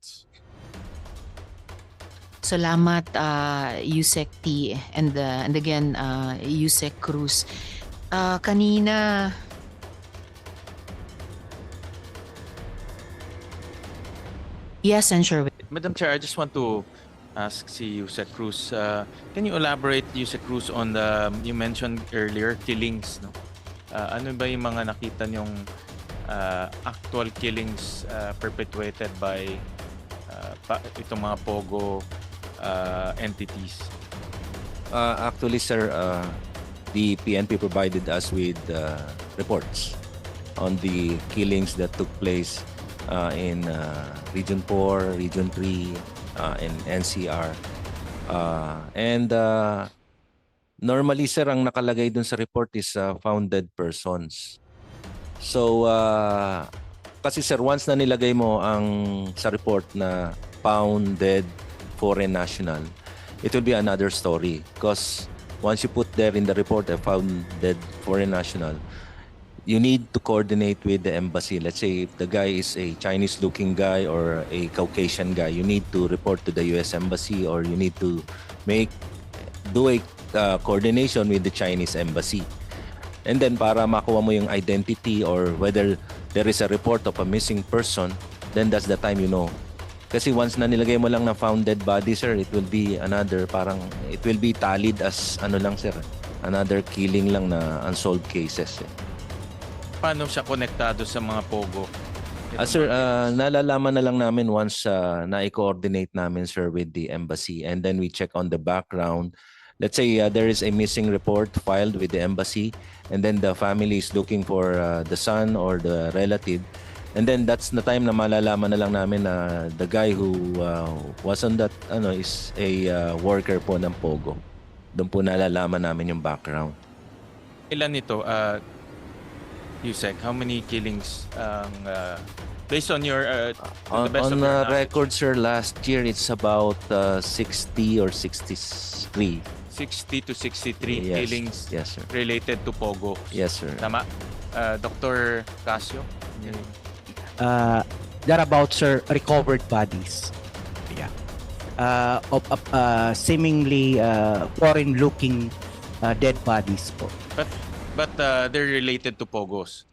minutes. Salamat, Yusek T. And again, Yusek Cruz. Kanina, yes, and sure. Madam Chair, I just want to ask si Yusek Cruz. Can you elaborate, Yusek Cruz, on the, you mentioned earlier, killings, no? Ano ba yung mga nakita niyong actual killings perpetuated by itong mga POGO entities? Actually, sir, the PNP provided us with reports on the killings that took place in Region 4, Region 3, and NCR. Normally, sir, ang nakalagay dun sa report is found dead persons. So, kasi sir, once na nilagay mo ang sa report na found dead foreign national, it will be another story. Because once you put there in the report, found dead foreign national, you need to coordinate with the embassy. Let's say if the guy is a Chinese-looking guy or a Caucasian guy, you need to report to the U.S. Embassy, or you need to do a coordination with the Chinese Embassy. And then para makuha mo yung identity or whether there is a report of a missing person, then that's the time you know. Kasi once na nilagay mo lang na found dead body, sir, it will be another, parang it will be tallied as ano lang, sir, another killing lang na unsolved cases. Paano siya konektado sa mga POGO? Sir, nalalaman na lang namin once na-coordinate namin, sir, with the embassy, and then we check on the background. Let's say there is a missing report filed with the embassy, and then the family is looking for the son or the relative, and then that's the time na malalaman na lang namin na the guy who was on that is a worker po ng POGO. Doon po nalalaman namin yung background. Ilan nito? Yusek, how many killings based on your to the best of on your record, sir, last year it's about 60 or 63. 60 to 63 Yes. killings Yes, sir. related to POGO. Yes, sir. Tama? Dr. Casio? Thereabouts, sir, recovered bodies. Yeah. Of seemingly foreign-looking dead bodies po. But they're related to POGOs.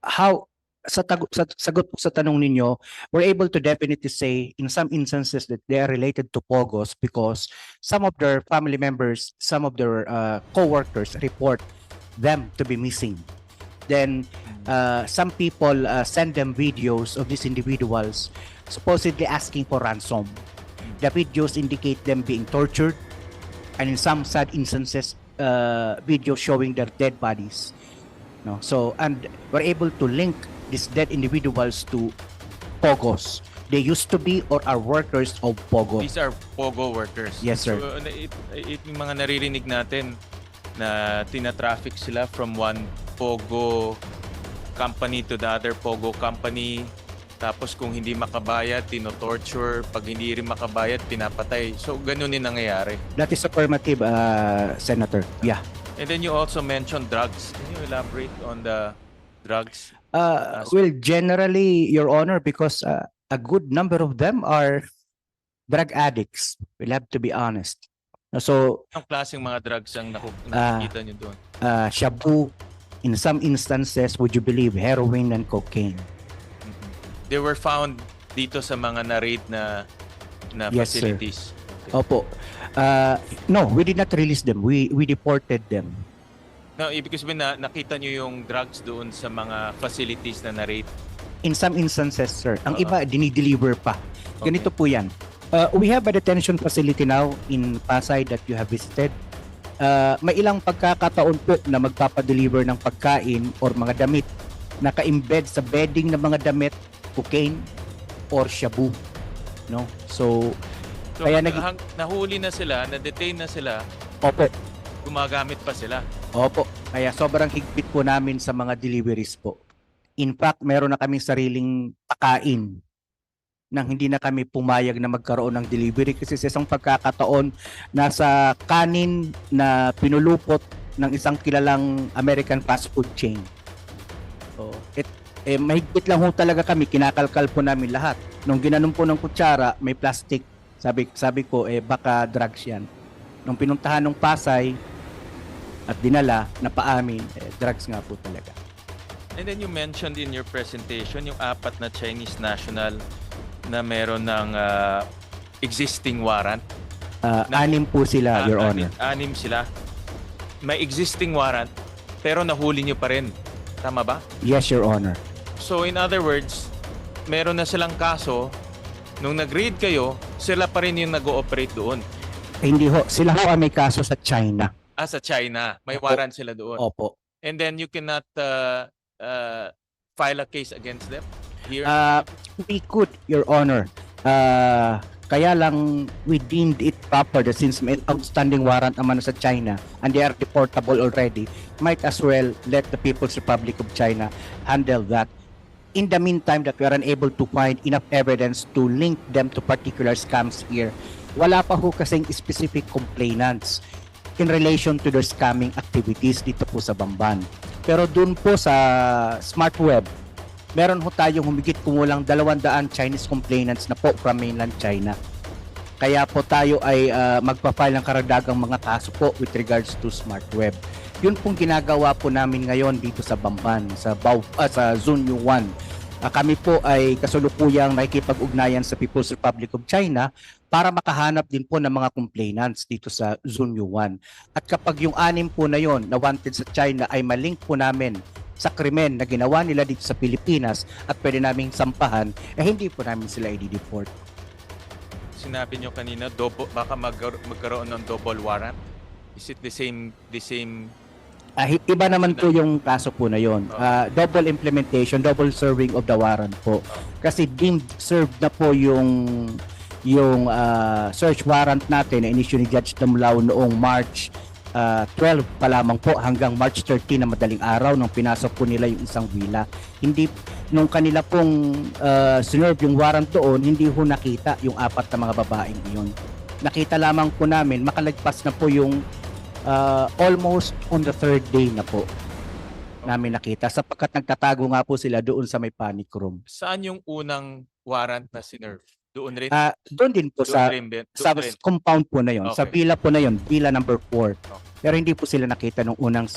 How sagot po sa tanong ninyo, we're able to definitely say in some instances that they are related to POGOs because some of their family members, some of their co-workers report them to be missing. Then some people send them videos of these individuals supposedly asking for ransom. The videos indicate them being tortured, and in some sad instances, videos showing their dead bodies. No, so and we're able to link these dead individuals to POGOs. They used to be or are workers of POGO. These are POGO workers. Yes, sir. So, yung mga naririnig natin na tinatraffic sila from one POGO company to the other POGO company. Tapos kung hindi makabayad, tino-torture. Pag hindi rin makabayad, pinapatay. So, ganun din nangyayari. That is affirmative, Senator. Yeah. And then you also mentioned drugs. Can you elaborate on the drugs? Well, generally, Your Honor, because a good number of them are drug addicts. We'll have to be honest. So, Anong klaseng mga drugs ang nakikita nyo doon? shabu, in some instances, would you believe, heroin and cocaine. They were found dito sa mga na-raid na Yes, sir. facilities. Opo. No, we did not release them. We deported them. No, ibig sabihin na nakita nyo yung drugs doon sa mga facilities na na-raid. In some instances, sir. Ang Oo. iba, dinideliver pa. Ganito po yan. We have a detention facility now in Pasay that you have visited. May ilang pagkakataon po na magpapadeliver ng pagkain or mga damit. Naka-embed sa bedding ng mga damit, cocaine or shabu. No? So, So, Kaya nahuli na sila, na-detain na sila, opo. gumagamit pa sila. Opo. Kaya sobrang higpit po namin sa mga deliveries po. In fact, meron na kaming sariling pakain nang hindi na kami pumayag na magkaroon ng delivery kasi sa isang pagkakataon nasa kanin na pinulupot ng isang kilalang American fast food chain. So, mahigpit lang ho talaga kami, kinakalkal po namin lahat. Nung ginanon po ng kutsara, may plastic. Sabi ko, baka drugs yan. Nung pinuntahan ng Pasay at dinala, napaamin, drugs nga po talaga. And then you mentioned in your presentation yung 4 na Chinese national na meron ng existing warrant. 6 po sila, Your Honor. 6 sila. May existing warrant pero nahuli nyo pa rin. Tama ba? Yes, Your Honor. So in other words, meron na silang kaso. Nung nag-raid kayo, sila pa rin yung nag-ooperate doon. Hindi ho, sila ho ang may kaso sa China. Sa China. May Opo. warrant sila doon. Opo. And then you cannot file a case against them here? We could, Your Honor. Kaya lang we deemed it proper that since may outstanding warrant naman sa China and they are deportable already, might as well let the People's Republic of China handle that. In the meantime that we are unable to find enough evidence to link them to particular scams here, wala pa ho kasing specific complainants in relation to their scamming activities dito po sa Bamban. Pero dun po sa Smart Web, meron ho tayong humigit kumulang 200 Chinese complainants na po from mainland China. Kaya po tayo ay magpa-file ng karagdagang mga kaso po with regards to Smart Web. Yun pong ginagawa po namin ngayon dito sa Bamban, sa Zone 1. Kami po ay kasulukuyang nakikipag-ugnayan sa People's Republic of China para makahanap din po ng mga complainants dito sa Zone 1. At kapag yung 6 po na yon na wanted sa China ay malink po namin sa krimen na ginawa nila dito sa Pilipinas at pwede naming sampahan, hindi po namin sila i-deport. Sinabi nyo kanina, baka magkaroon ng double warrant? Is it the same Iba naman po yung kaso po na yon. Double implementation, double serving of the warrant po. Kasi deemed served na po yung search warrant natin na inisyu ni Judge Tamlao noong March 12 pa lamang po hanggang March 13 na madaling araw nung pinasok po nila yung isang villa. Hindi nung kanila pong sinerve yung warrant doon, hindi ho nakita yung 4 na mga babaeng iyon. Nakita lamang po namin, makalagpas na po yung almost on the 3rd day na po namin nakita sapagkat nagtatago nga po sila doon sa may panic room. Saan yung unang warrant na sinerve? Doon rin? Doon din po sa compound po na yon, sa villa po na yon, villa number 4. Pero hindi po sila nakita nung unang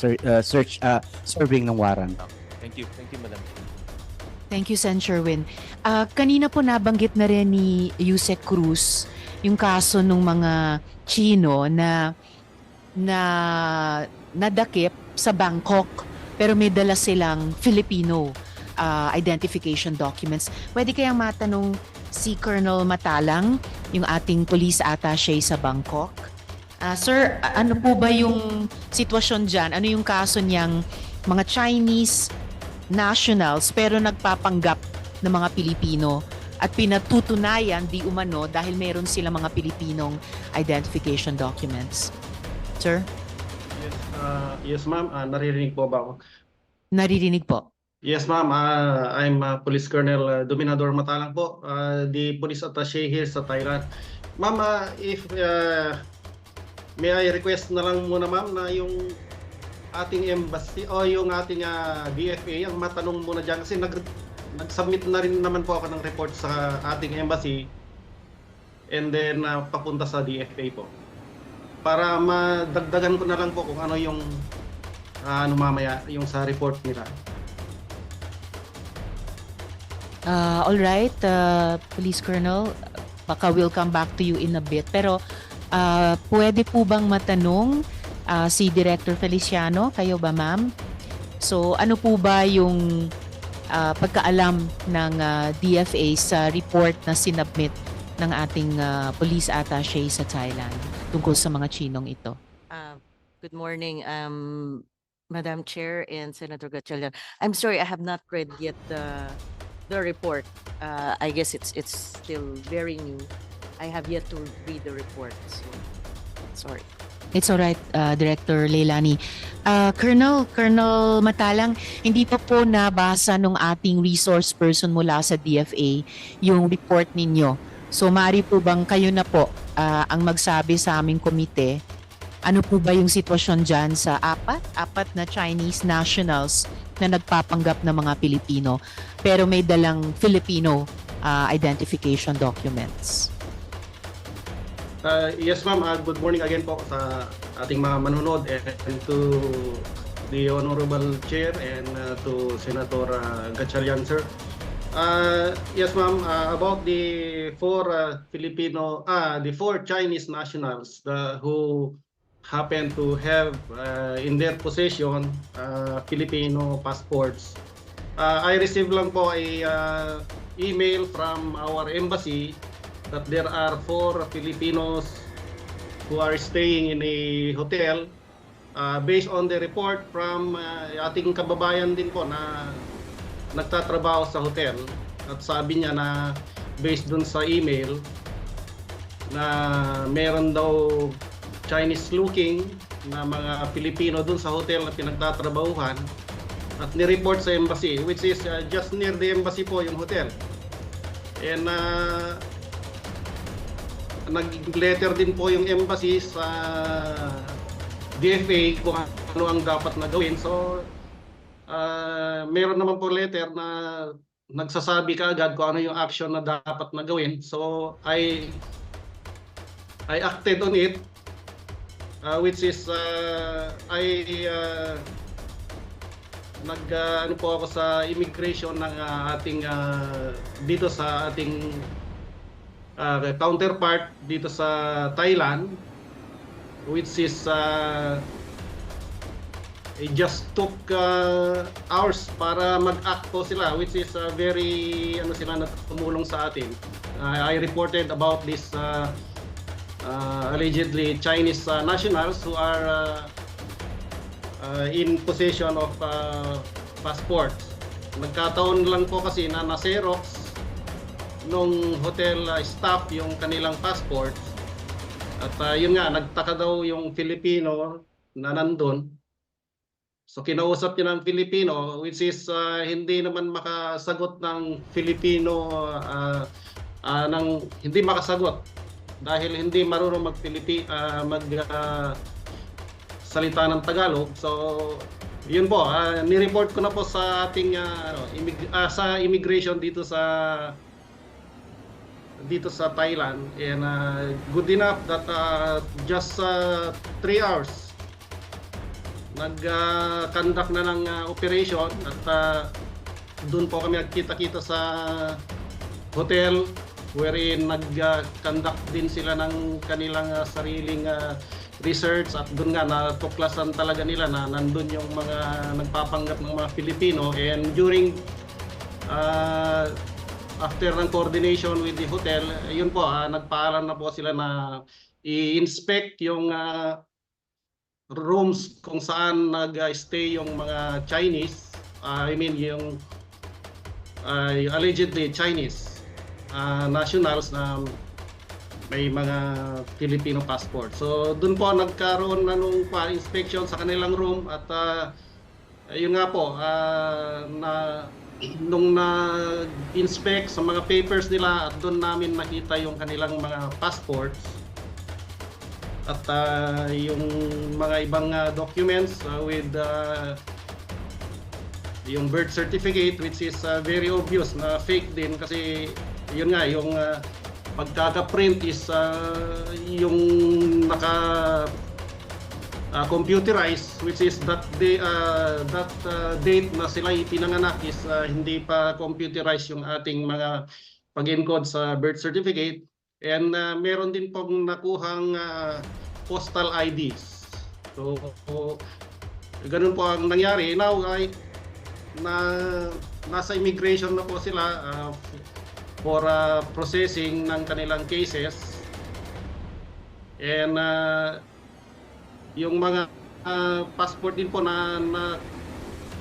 serving ng warrant. Thank you, madam. Thank you, Sen. Sherwin. Kanina po nabanggit na rin ni Yusek Cruz yung kaso ng mga Chino na nadakip sa Bangkok pero may dala silang Filipino identification documents. Pwede kayang matanong si Colonel Matalang, yung ating police attaché sa Bangkok. Sir, ano po ba yung sitwasyon dyan? Ano yung kaso niyang mga Chinese nationals pero nagpapanggap ng mga Pilipino at pinatutunayan di umano dahil meron silang mga Pilipinong identification documents? Sir? Yes, ma'am. Naririnig po ba ako? Naririnig po. Yes, ma'am. I'm Police Colonel Dominador Matalang po, the police attaché here sa Thailand. Ma'am, if may I request na lang muna, ma'am, na yung ating embassy o yung ating DFA, ang matanong muna dyan kasi nag-submit na rin naman po ako ng report sa ating embassy and then papunta sa DFA po. Para madagdagan ko na lang po kung ano yung mamaya yung sa report nila. All right, Police Colonel, baka we'll come back to you in a bit. Pero pwede po bang matanong si Director Feliciano, kayo ba ma'am? So ano po ba yung pagkaalam ng DFA sa report na sinubmit ng ating police attaché sa Thailand tungkol sa mga Chinong ito? Good morning, Madam Chair and Senator Gatchalian. I'm sorry, I have not read yet the report. I guess it's still very new. I have yet to read the report. So, sorry. It's all right, Director Leilani. Colonel Matalang, hindi pa po nabasa nung ating resource person mula sa DFA yung report ninyo. So, maaari po bang kayo na po ang magsabi sa aming komite? Ano po ba yung sitwasyon dyan sa apat na Chinese nationals na nagpapanggap ng mga Pilipino pero may dalang Filipino identification documents? Yes ma'am, good morning again po sa ating mga manonood and to the Honorable Chair and to Senator Gatchalian, sir. Yes ma'am, about the four the four Chinese nationals who happen to have in their possession Filipino passports. I received lang po a email from our embassy that there are four Filipinos who are staying in a hotel based on the report from ating kababayan din po na nagtatrabaho sa hotel, at sabi niya na based dun sa email na meron daw Chinese looking na mga Pilipino dun sa hotel na pinagtatrabahuhan at ni-report sa embassy, which is just near the embassy po yung hotel. And nag-letter din po yung embassy sa DFA kung ano ang dapat na gawin. So, meron naman po letter na nagsasabi kaagad kung ano yung action na dapat na gawin. So, I acted on it, which is ano po ako sa immigration ng ating dito sa ating counterpart dito sa Thailand, which is it just took hours para mag-act po sila, which is very sila na tumulong sa atin. I reported about this allegedly Chinese nationals who are in possession of passports. Nagkataon lang po kasi na na-xerox nung hotel staff yung kanilang passport. At yun nga, nagtaka daw yung Filipino na nandun. So kinausap niya ng Filipino, which is hindi naman makasagot ng Filipino, hindi makasagot dahil hindi marunong salita ng Tagalog. So yun po, ni-report ko na po sa ating sa immigration dito sa Thailand, and good enough that just 3 hours nag-conduct na ng operation, at doon po kami nagkita-kita sa hotel wherein nag-conduct din sila ng kanilang sariling research, at doon nga natuklasan talaga nila na nandun yung mga nagpapanggap ng mga Filipino. And during after ng coordination with the hotel, yun po, nagpaalam na po sila na i-inspect yung rooms kung saan nag-stay yung mga Chinese, yung allegedly Chinese nationals na may mga Filipino passport. So doon po nagkaroon na nung inspection sa kanilang room, at yun nga po, nung na-inspect sa mga papers nila, at doon namin nakita yung kanilang mga passports at yung mga ibang documents with yung birth certificate, which is very obvious na fake din, kasi yun nga, yung pagkaka-print is yung computerized, which is that date na sila ipinanganak is hindi pa computerized yung ating mga pag-encode sa birth certificate. And meron din pong nakuhang postal IDs. So ganun po ang nangyari. Now nasa immigration na po sila for processing ng kanilang cases. And yung mga passport din po na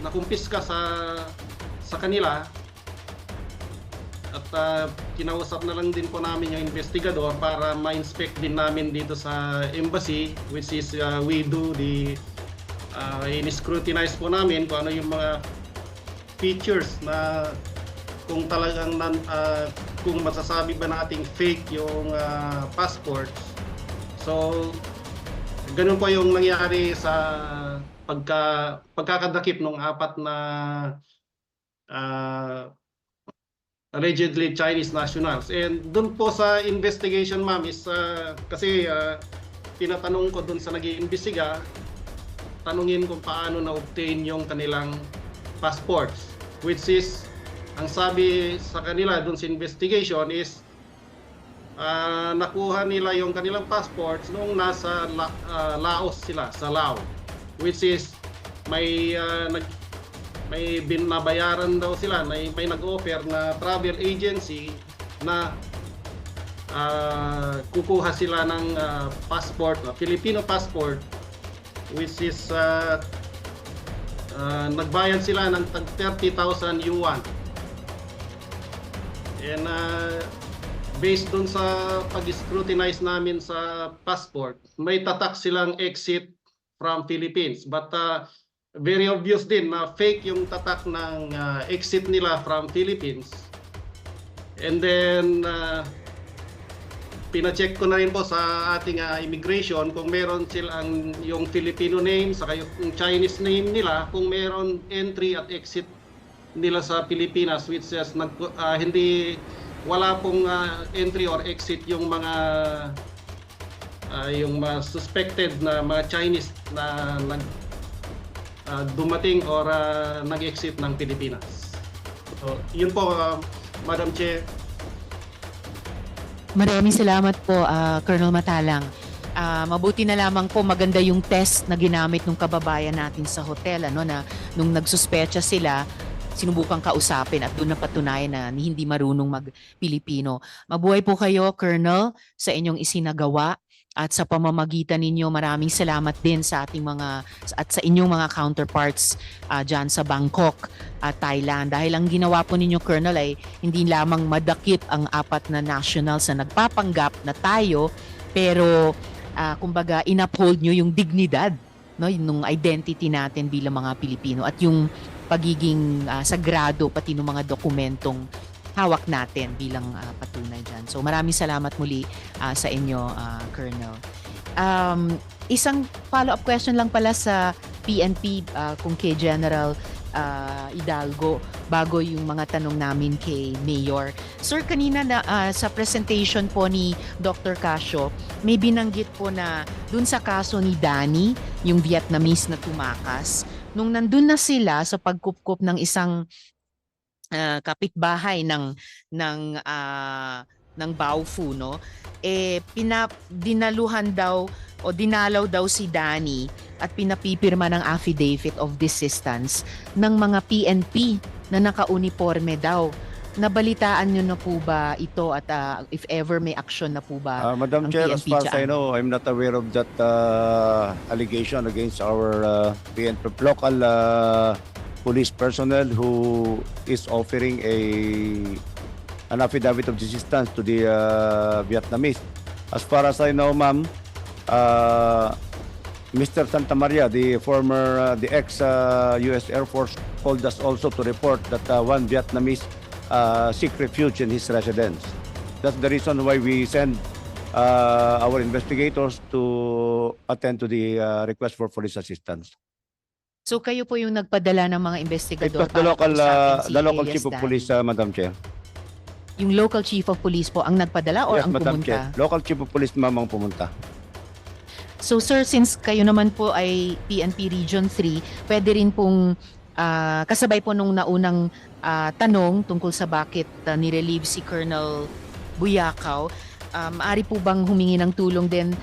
nakumpiska sa kanila, at kinausap na lang din po namin yung investigador para ma-inspect din namin dito sa embassy, which is we do the in-scrutinize po namin kung ano yung mga features na kung talagang kung masasabi ba nating fake yung passports. So ganun po yung nangyari sa pagkakadakip ng 4 na allegedly Chinese nationals. And doon po sa investigation, ma'am, is kasi tinatanong ko doon sa nag-iimbestiga, tanungin kung paano na-obtain yung kanilang passports, which is, ang sabi sa kanila doon sa investigation is, nakuha nila yung kanilang passports nung nasa Laos sila, sa Laos, which is may binabayaran daw sila, may nag-offer na travel agency na kukuha sila ng passport, Filipino passport, which is nagbayad sila ng 30,000 yuan. And based dun sa pag-scrutinize namin sa passport, may tatak silang exit from Philippines. But very obvious din na fake yung tatak ng exit nila from Philippines. And then pina-check ko na rin po sa ating immigration kung meron silang yung Filipino name saka yung Chinese name nila, kung meron entry at exit nila sa Pilipinas, which is wala pong entry or exit yung mga suspected na mga Chinese na dumating or nag-exit ng Pilipinas. So, yun po, Madam Chair. Maraming salamat po, Colonel Matalang. Mabuti na lamang po maganda yung test na ginamit ng kababayan natin sa hotel, na nung nagsuspecha sila, sinubukang kausapin at doon napatunayan na hindi marunong mag-Pilipino. Mabuhay po kayo, Colonel, sa inyong isinagawa. At sa pamamagitan ninyo, maraming salamat din sa ating at sa inyong mga counterparts dyan sa Bangkok, Thailand. Dahil ang ginawa po ninyo, Colonel, ay hindi lamang madakip ang 4 na nationals na nagpapanggap na tayo, pero kumbaga in-uphold nyo yung dignidad, yung identity natin bilang mga Pilipino at yung pagiging sagrado pati ng mga dokumentong hawak natin bilang patunay dyan. So maraming salamat muli sa inyo, Colonel. Isang follow-up question lang pala sa PNP kung kay General Hidalgo bago yung mga tanong namin kay Mayor. Sir, kanina na, sa presentation po ni Dr. Casio, may binanggit po na dun sa kaso ni Danny, yung Vietnamese na tumakas, nung nandun na sila sa pagkupkup ng isang kapitbahay ng Baofu, dinaluhan daw o dinalaw daw si Danny at pinapipirma ng affidavit of desistance ng mga PNP na naka-uniforme daw. Nabalitaan nyo na po ba ito at if ever may action na po ba Madam ang Chair, as PNP far as I dyan? know, I'm not aware of that allegation against our PNP local police personnel who is offering an affidavit of desistance to the Vietnamese. As far as I know, ma'am, Mr. Santa Maria, the ex-US Air Force, called us also to report that one Vietnamese seek refuge in his residence. That's the reason why we send our investigators to attend to the request for police assistance. So kayo po yung nagpadala ng mga It investigador was para kausapin si the local Elias chief of Danny? police, Madam Chair. Yung local chief of police po ang nagpadala or Yes, ang Madam pumunta? Chair. Local chief of police, ma'am, ang pumunta. So sir, since kayo naman po ay PNP Region 3, pwede rin pong kasabay po nung naunang tanong tungkol sa bakit nirelieve si Colonel Buyakaw, maaari po bang humingi ng tulong din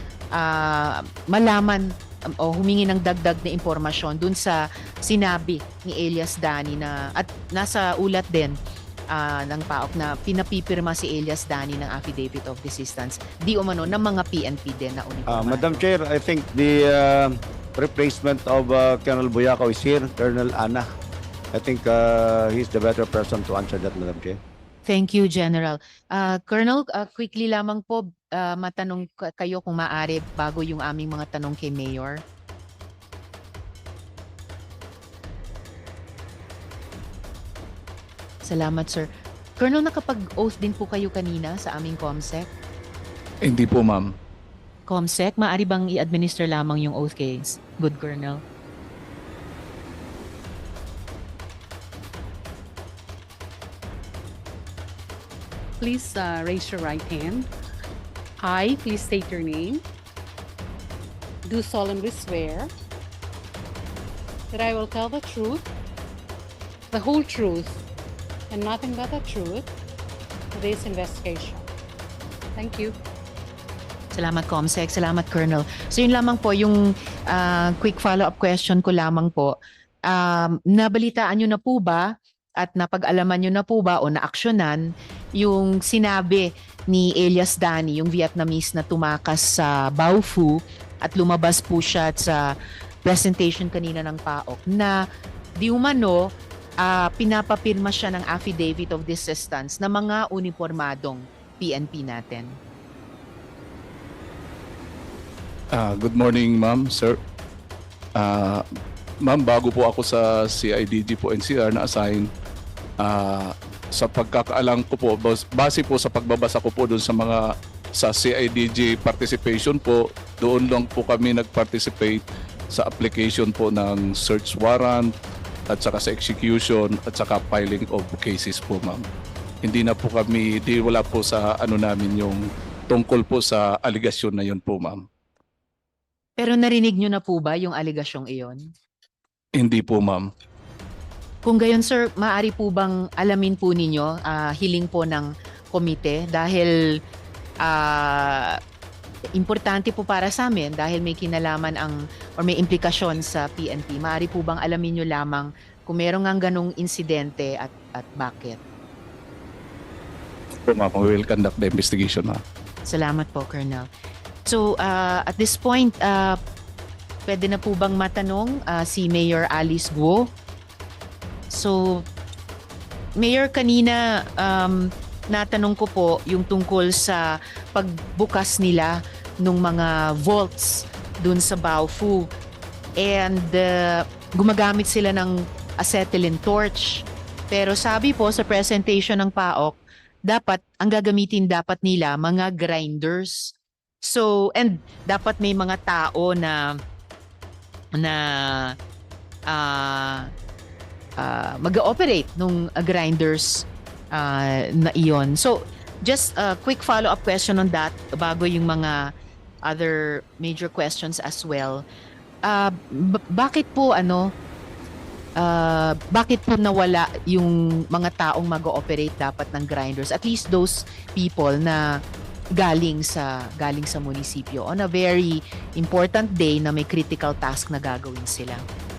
malaman o humingi ng dagdag na impormasyon dun sa sinabi ni Elias Danny na at nasa ulat din ng PAOK na pinapipirma si Elias Danny ng affidavit of desistance di umano ng mga PNP din na uniformado. Madam Chair, I think the replacement of Colonel Buyakaw is here, Colonel Ana. I think he's the better person to answer that, Madam Chair. Thank you, General. Colonel, quickly lamang po matanong kayo kung maaari bago yung aming mga tanong kay Mayor. Salamat, sir. Colonel, nakapag-oath din po kayo kanina sa aming COMSEC? Hindi po, ma'am. COMSEC, maaari bang i-administer lamang yung oath case? Good, Colonel. Please raise your right hand. I, please state your name. Do solemnly swear that I will tell the truth, the whole truth, and nothing but the truth for this investigation. Thank you. Salamat, Comsec. Salamat, Colonel. So yun lamang po yung quick follow-up question ko lamang po. Nabalitaan nyo na po ba at napag-alaman nyo na po ba o naaksyonan yung sinabi ni Elias Dani, yung Vietnamese na tumakas sa Baofu at lumabas po siya sa presentation kanina ng PAOK na di umano pinapapirma siya ng affidavit of desistance na mga uniformadong PNP natin? Good morning, ma'am, sir. Ma'am, bago po ako sa CIDG po NCR na assign, sa pagkakaalam ko po, base po sa pagbabasa ko po doon sa CIDG participation po, doon lang po kami nag-participate sa application po ng search warrant at saka sa execution at saka filing of cases po, ma'am. Hindi na po kami, wala po sa ano namin yung tungkol po sa aligasyon na yun po, ma'am. Pero narinig nyo na po ba yung aligasyong iyon? Hindi po, ma'am. Kung gayon, sir, maaari po bang alamin po ninyo, hiling po ng komite dahil importante po para sa amin dahil may kinalaman or may implikasyon sa PNP. Maaari po bang alamin nyo lamang kung meron nga ganong insidente at bakit? Po, ma'am, we will conduct the investigation, ma'am. Salamat po, Colonel. So, at this point, pwede na po bang matanong si Mayor Alice Guo? So, Mayor, kanina natanong ko po yung tungkol sa pagbukas nila ng mga vaults dun sa Baofu. And gumagamit sila ng acetylene torch. Pero sabi po sa presentation ng PAOK, ang gagamitin dapat nila mga grinders. So, and dapat may mga tao na mag-ooperate nung grinders na iyon. So, just a quick follow-up question on that bago yung mga other major questions as well. Bakit po nawala yung mga taong mag-ooperate dapat ng grinders? At least those people na galing sa munisipyo on a very important day na may critical task na gagawin sila.